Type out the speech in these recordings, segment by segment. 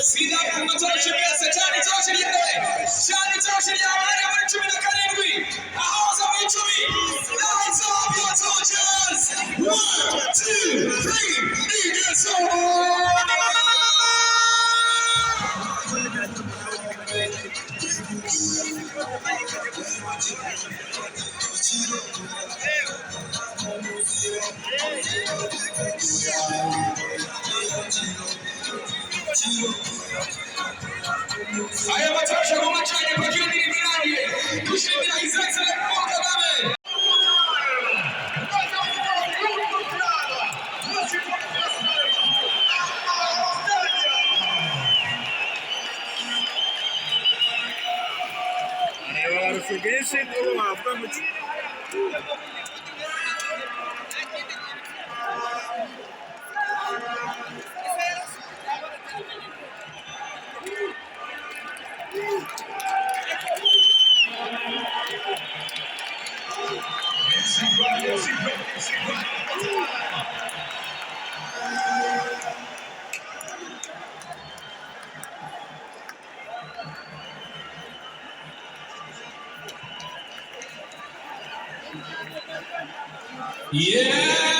Sida kutoshia Satani toshia wewe. Shani toshia wana wa 17 ahoza michumi. Lights off your torches. 1 2 3 need your soul. I am a touch of my China, but you need me. You should be his excellent walk of it. Yeah!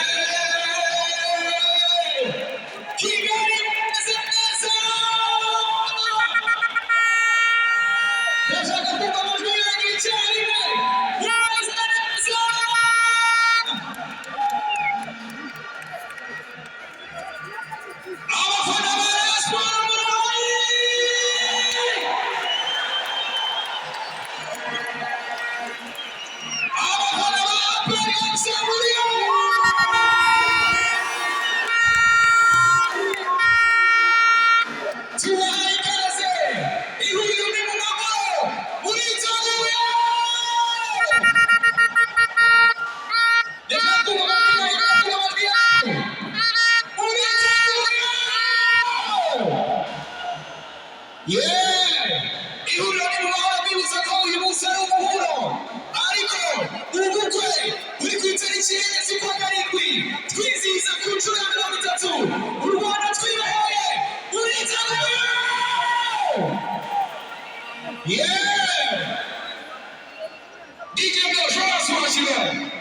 Yeah! DJ Bill, show us what you got.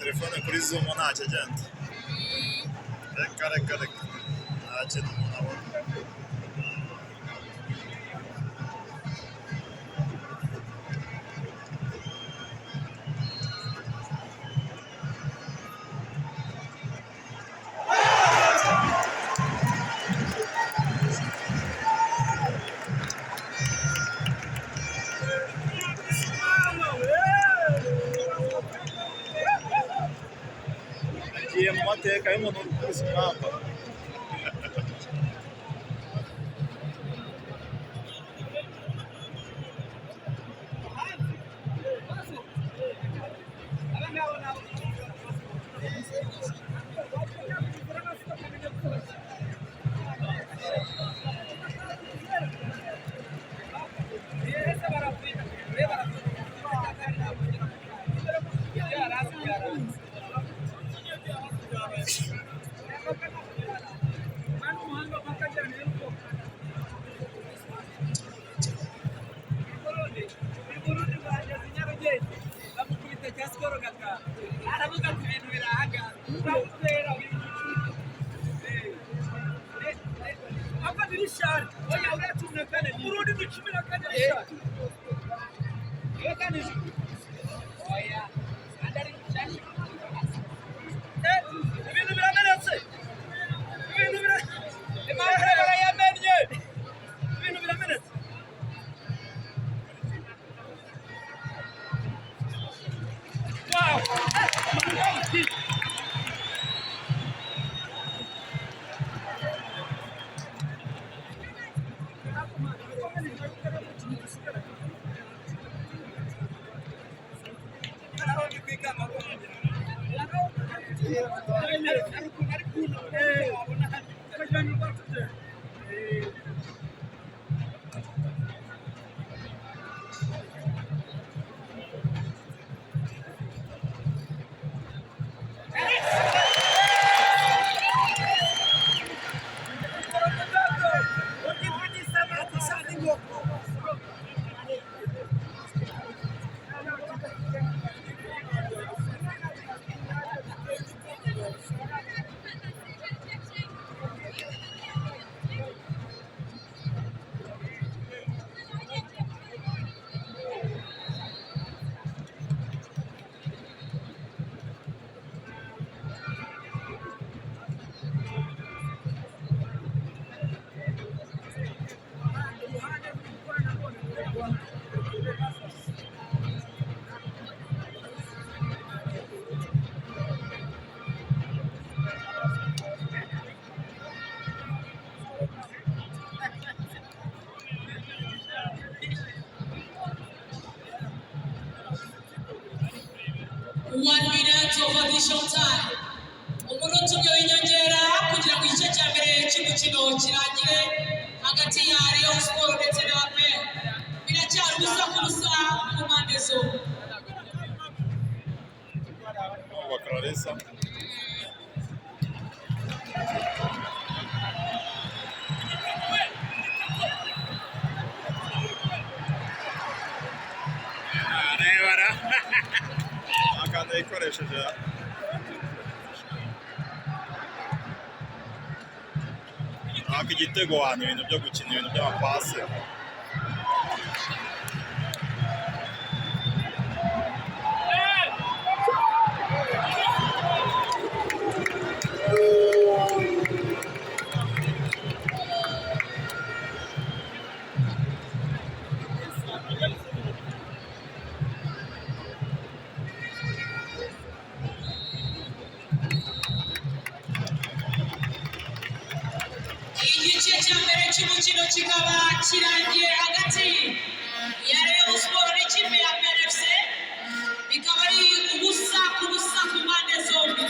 telefone kuri zoom ntacyo agenda reka reka reka nta kintu umuntu abona. Agiye mu mateka y'umuntu uri gukubise umwamba. of additional time. Umunota umwe w'inyongera kugira ngo igice cya mbere cy'umukino kirangire hagati ya Rayon Sports ndetse na APR. Biracyari ubusa ku busa ku mpande zombi. Clarissa. Akanda yikoresheje aka igitego wanyu ibintu byo gukina ibintu by'amapase Igice cya mbere cy'umukino kikaba kirangiye hagati ya Rayon Sports n'ikipe ya PRFC, bikaba ari ubusa ku busa ku mpande zombi.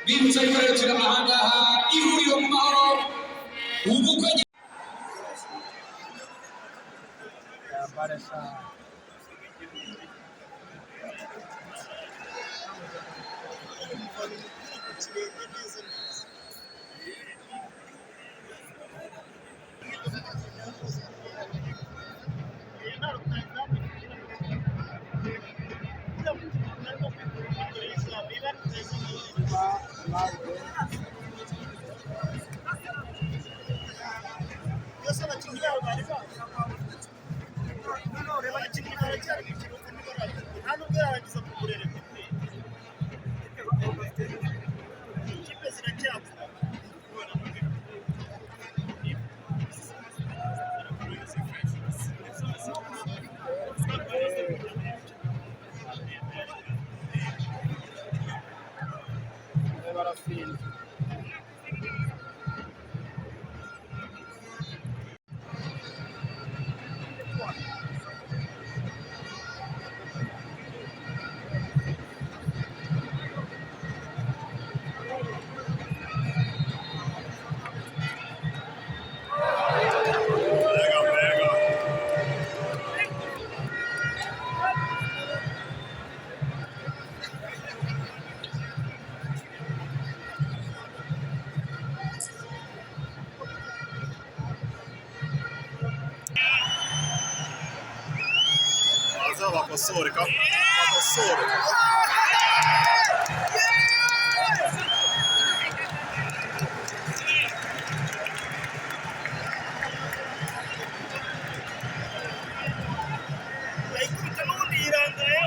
Bibutsa ko rero turi ahangaha ihuriro mu mahoro ubukwe abakinnyi baracyari mu kibuga nta nubwo yarangiza kuburere ikipe ziracyapfa bakosore bakosore ikubita n'ubundi yirangaye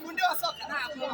fundi wa soka ntabwo